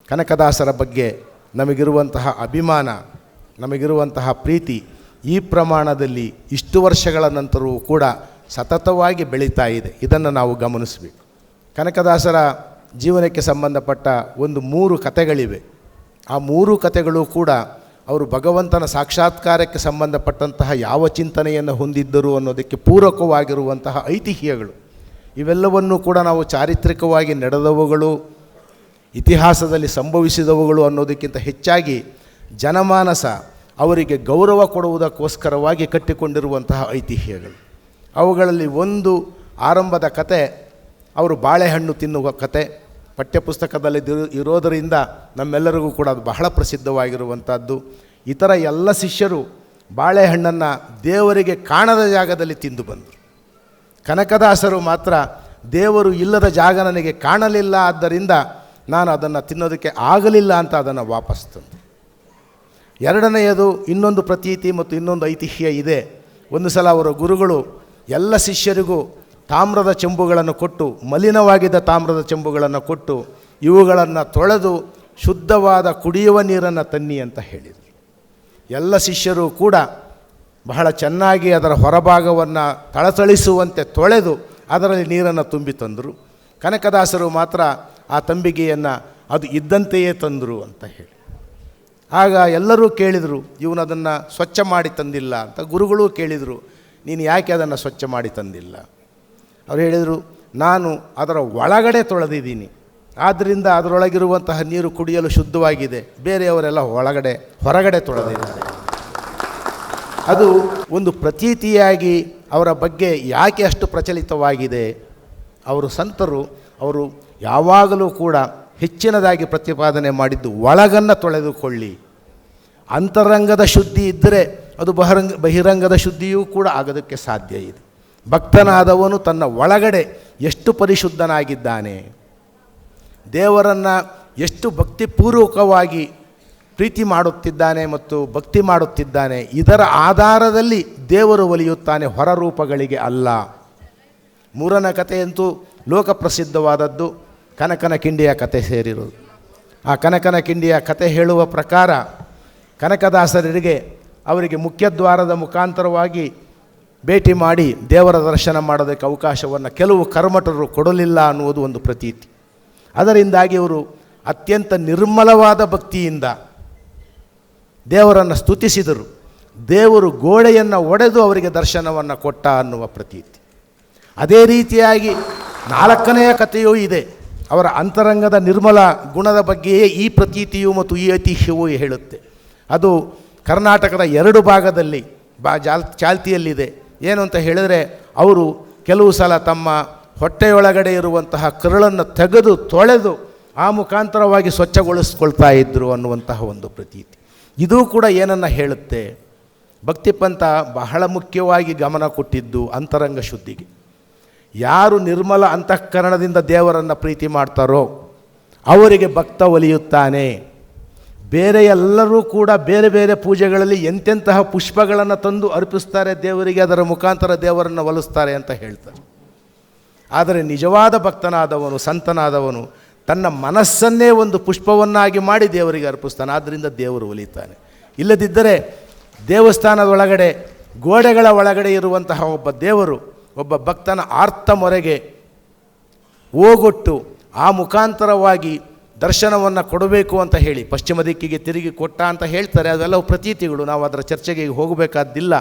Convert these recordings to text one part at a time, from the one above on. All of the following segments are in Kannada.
ಕನಕದಾಸರ ಬಗ್ಗೆ ನಮಗಿರುವಂತಹ ಅಭಿಮಾನ, ನಮಗಿರುವಂತಹ ಪ್ರೀತಿ ಈ ಪ್ರಮಾಣದಲ್ಲಿ ಇಷ್ಟು ವರ್ಷಗಳ ನಂತರವೂ ಕೂಡ ಸತತವಾಗಿ ಬೆಳೀತಾ ಇದೆ. ಇದನ್ನು ನಾವು ಗಮನಿಸಬೇಕು. ಕನಕದಾಸರ ಜೀವನಕ್ಕೆ ಸಂಬಂಧಪಟ್ಟ ಒಂದು 3 ಕಥೆಗಳಿವೆ. ಆ 3 ಕಥೆಗಳು ಕೂಡ ಅವರು ಭಗವಂತನ ಸಾಕ್ಷಾತ್ಕಾರಕ್ಕೆ ಸಂಬಂಧಪಟ್ಟಂತಹ ಯಾವ ಚಿಂತನೆಯನ್ನು ಹೊಂದಿದ್ದರು ಅನ್ನೋದಕ್ಕೆ ಪೂರಕವಾಗಿರುವಂತಹ ಐತಿಹ್ಯಗಳು. ಇವೆಲ್ಲವನ್ನೂ ಕೂಡ ನಾವು ಚಾರಿತ್ರಿಕವಾಗಿ ನಡೆದವುಗಳು, ಇತಿಹಾಸದಲ್ಲಿ ಸಂಭವಿಸಿದವುಗಳು ಅನ್ನೋದಕ್ಕಿಂತ ಹೆಚ್ಚಾಗಿ ಜನಮಾನಸ ಅವರಿಗೆ ಗೌರವ ಕೊಡುವುದಕ್ಕೋಸ್ಕರವಾಗಿ ಕಟ್ಟಿಕೊಂಡಿರುವಂತಹ ಐತಿಹ್ಯಗಳು. ಅವುಗಳಲ್ಲಿ ಒಂದು ಆರಂಭದ ಕತೆ, ಅವರು ಬಾಳೆಹಣ್ಣು ತಿನ್ನುವ ಕತೆ. ಪಠ್ಯಪುಸ್ತಕದಲ್ಲಿ ಇರೋದರಿಂದ ನಮ್ಮೆಲ್ಲರಿಗೂ ಕೂಡ ಅದು ಬಹಳ ಪ್ರಸಿದ್ಧವಾಗಿರುವಂಥದ್ದು. ಇತರ ಎಲ್ಲ ಶಿಷ್ಯರು ಬಾಳೆಹಣ್ಣನ್ನು ದೇವರಿಗೆ ಕಾಣದ ಜಾಗದಲ್ಲಿ ತಿಂದು ಬಂದರು. ಕನಕದಾಸರು ಮಾತ್ರ ದೇವರು ಇಲ್ಲದ ಜಾಗ ನನಗೆ ಕಾಣಲಿಲ್ಲ, ಆದ್ದರಿಂದ ನಾನು ಅದನ್ನು ತಿನ್ನೋದಕ್ಕೆ ಆಗಲಿಲ್ಲ ಅಂತ ಅದನ್ನು ವಾಪಸ್ ತಂದು. ಎರಡನೆಯದು ಇನ್ನೊಂದು ಪ್ರತೀತಿ ಮತ್ತು ಇನ್ನೊಂದು ಐತಿಹ್ಯ ಇದೆ. ಒಂದು ಸಲ ಅವರ ಗುರುಗಳು ಎಲ್ಲ ಶಿಷ್ಯರಿಗೂ ತಾಮ್ರದ ಚೆಂಬುಗಳನ್ನು ಕೊಟ್ಟು, ಮಲಿನವಾಗಿದ್ದ ತಾಮ್ರದ ಚೆಂಬುಗಳನ್ನು ಕೊಟ್ಟು, ಇವುಗಳನ್ನು ತೊಳೆದು ಶುದ್ಧವಾದ ಕುಡಿಯುವ ನೀರನ್ನು ತನ್ನಿ ಅಂತ ಹೇಳಿದರು. ಎಲ್ಲ ಶಿಷ್ಯರು ಕೂಡ ಬಹಳ ಚೆನ್ನಾಗಿ ಅದರ ಹೊರಭಾಗವನ್ನು ತಳತಳಿಸುವಂತೆ ತೊಳೆದು ಅದರಲ್ಲಿ ನೀರನ್ನು ತುಂಬಿ ತಂದರು. ಕನಕದಾಸರು ಮಾತ್ರ ಆ ತಂಬಿಗೆಯನ್ನು ಅದು ಇದ್ದಂತೆಯೇ ತಂದರು ಅಂತ ಹೇಳಿ. ಆಗ ಎಲ್ಲರೂ ಕೇಳಿದರು, ಇವನು ಅದನ್ನು ಸ್ವಚ್ಛ ಮಾಡಿ ತಂದಿಲ್ಲ ಅಂತ. ಗುರುಗಳು ಕೇಳಿದರು, ನೀನು ಯಾಕೆ ಅದನ್ನು ಸ್ವಚ್ಛ ಮಾಡಿ ತಂದಿಲ್ಲ? ಅವ್ರು ಹೇಳಿದರು, ನಾನು ಅದರ ಒಳಗಡೆ ತೊಳೆದಿದ್ದೀನಿ, ಆದ್ದರಿಂದ ಅದರೊಳಗಿರುವಂತಹ ನೀರು ಕುಡಿಯಲು ಶುದ್ಧವಾಗಿದೆ. ಬೇರೆಯವರೆಲ್ಲ ಹೊರಗಡೆ ತೊಳೆದಿದ್ದಾರೆ. ಅದು ಒಂದು ಪ್ರತೀತಿಯಾಗಿ ಅವರ ಬಗ್ಗೆ ಯಾಕೆ ಅಷ್ಟು ಪ್ರಚಲಿತವಾಗಿದೆ? ಅವರು ಸಂತರು, ಅವರು ಯಾವಾಗಲೂ ಕೂಡ ಹೆಚ್ಚಿನದಾಗಿ ಪ್ರತಿಪಾದನೆ ಮಾಡಿದ್ದು ಒಳಗನ್ನು ತೊಳೆದುಕೊಳ್ಳಿ. ಅಂತರಂಗದ ಶುದ್ಧಿ ಇದ್ದರೆ ಅದು ಬಹಿರಂಗದ ಶುದ್ಧಿಯೂ ಕೂಡ ಆಗೋದಕ್ಕೆ ಸಾಧ್ಯ ಇದೆ. ಭಕ್ತನಾದವನು ತನ್ನ ಒಳಗಡೆ ಎಷ್ಟು ಪರಿಶುದ್ಧನಾಗಿದ್ದಾನೆ, ದೇವರನ್ನು ಎಷ್ಟು ಭಕ್ತಿಪೂರ್ವಕವಾಗಿ ಪ್ರೀತಿ ಮಾಡುತ್ತಿದ್ದಾನೆ ಮತ್ತು ಭಕ್ತಿ ಮಾಡುತ್ತಿದ್ದಾನೆ, ಇದರ ಆಧಾರದಲ್ಲಿ ದೇವರು ಒಲಿಯುತ್ತಾನೆ, ಹೊರರೂಪಗಳಿಗೆ ಅಲ್ಲ. ಮೂರನೇ ಕಥೆಯಂತೂ ಲೋಕಪ್ರಸಿದ್ಧವಾದದ್ದು, ಕನಕನ ಕಿಂಡಿಯ ಕತೆ ಸೇರಿರೋದು. ಆ ಕನಕನ ಕಿಂಡಿಯ ಕತೆ ಹೇಳುವ ಪ್ರಕಾರ ಕನಕದಾಸರಿಗೆ ಅವರಿಗೆ ಮುಖ್ಯದ್ವಾರದ ಮುಖಾಂತರವಾಗಿ ಭೇಟಿ ಮಾಡಿ ದೇವರ ದರ್ಶನ ಮಾಡೋದಕ್ಕೆ ಅವಕಾಶವನ್ನು ಕೆಲವು ಕರ್ಮಠರು ಕೊಡಲಿಲ್ಲ ಅನ್ನುವುದು ಒಂದು ಪ್ರತೀತಿ. ಅದರಿಂದಾಗಿ ಇವರು ಅತ್ಯಂತ ನಿರ್ಮಲವಾದ ಭಕ್ತಿಯಿಂದ ದೇವರನ್ನು ಸ್ತುತಿಸಿದರು. ದೇವರು ಗೋಡೆಯನ್ನು ಒಡೆದು ಅವರಿಗೆ ದರ್ಶನವನ್ನು ಕೊಟ್ಟ ಅನ್ನುವ ಪ್ರತೀತಿ. ಅದೇ ರೀತಿಯಾಗಿ 4ನೆಯ ಕಥೆಯೂ ಇದೆ. ಅವರ ಅಂತರಂಗದ ನಿರ್ಮಲ ಗುಣದ ಬಗ್ಗೆಯೇ ಈ ಪ್ರತೀತಿಯು ಮತ್ತು ಈ ಐತಿಹ್ಯವೂ ಹೇಳುತ್ತೆ. ಅದು ಕರ್ನಾಟಕದ 2 ಭಾಗದಲ್ಲಿ ಚಾಲ್ತಿಯಲ್ಲಿದೆ. ಏನು ಅಂತ ಹೇಳಿದರೆ, ಅವರು ಕೆಲವು ಸಲ ತಮ್ಮ ಹೊಟ್ಟೆಯೊಳಗಡೆ ಇರುವಂತಹ ಕರುಳನ್ನು ತೆಗೆದು ತೊಳೆದು ಆ ಮುಖಾಂತರವಾಗಿ ಸ್ವಚ್ಛಗೊಳಿಸ್ಕೊಳ್ತಾ ಇದ್ದರು ಅನ್ನುವಂತಹ ಒಂದು ಪ್ರತೀತಿ. ಇದೂ ಕೂಡ ಏನನ್ನು ಹೇಳುತ್ತೆ? ಭಕ್ತಿಪಂಥ ಬಹಳ ಮುಖ್ಯವಾಗಿ ಗಮನ ಕೊಟ್ಟಿದ್ದು ಅಂತರಂಗ ಶುದ್ಧಿಗೆ. ಯಾರು ನಿರ್ಮಲ ಅಂತಃಕರಣದಿಂದ ದೇವರನ್ನು ಪ್ರೀತಿ ಮಾಡ್ತಾರೋ ಅವರಿಗೆ ಭಕ್ತ ಒಲಿಯುತ್ತಾನೆ. ಬೇರೆ ಎಲ್ಲರೂ ಕೂಡ ಬೇರೆ ಬೇರೆ ಪೂಜೆಗಳಲ್ಲಿ ಎಂತೆಂತಹ ಪುಷ್ಪಗಳನ್ನು ತಂದು ಅರ್ಪಿಸ್ತಾರೆ ದೇವರಿಗೆ, ಅದರ ಮುಖಾಂತರ ದೇವರನ್ನು ಒಲಿಸ್ತಾರೆ ಅಂತ ಹೇಳ್ತಾರೆ. ಆದರೆ ನಿಜವಾದ ಭಕ್ತನಾದವನು, ಸಂತನಾದವನು ತನ್ನ ಮನಸ್ಸನ್ನೇ ಒಂದು ಪುಷ್ಪವನ್ನಾಗಿ ಮಾಡಿ ದೇವರಿಗೆ ಅರ್ಪಿಸ್ತಾನೆ. ಆದ್ದರಿಂದ ದೇವರು ಒಲಿತಾನೆ. ಇಲ್ಲದಿದ್ದರೆ ದೇವಸ್ಥಾನದ ಒಳಗಡೆ, ಗೋಡೆಗಳ ಒಳಗಡೆ ಇರುವಂತಹ ಒಬ್ಬ ದೇವರು ಒಬ್ಬ ಭಕ್ತನ ಆರ್ತ ಮೊರೆಗೆ ಓಗೊಟ್ಟು ಆ ಮುಖಾಂತರವಾಗಿ ದರ್ಶನವನ್ನು ಕೊಡಬೇಕು ಅಂತ ಹೇಳಿ ಪಶ್ಚಿಮ ದಿಕ್ಕಿಗೆ ತಿರುಗಿ ಕೊಟ್ಟ ಅಂತ ಹೇಳ್ತಾರೆ. ಅದೆಲ್ಲವೂ ಪ್ರತೀತಿಗಳು, ನಾವು ಅದರ ಚರ್ಚೆಗೆ ಹೋಗಬೇಕಾದ್ದಿಲ್ಲ.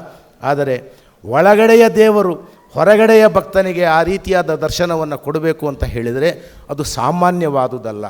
ಆದರೆ ಒಳಗಡೆಯ ದೇವರು ಹೊರಗಡೆಯ ಭಕ್ತನಿಗೆ ಆ ರೀತಿಯಾದ ದರ್ಶನವನ್ನು ಕೊಡಬೇಕು ಅಂತ ಹೇಳಿದರೆ ಅದು ಸಾಮಾನ್ಯವಾದುದಲ್ಲ.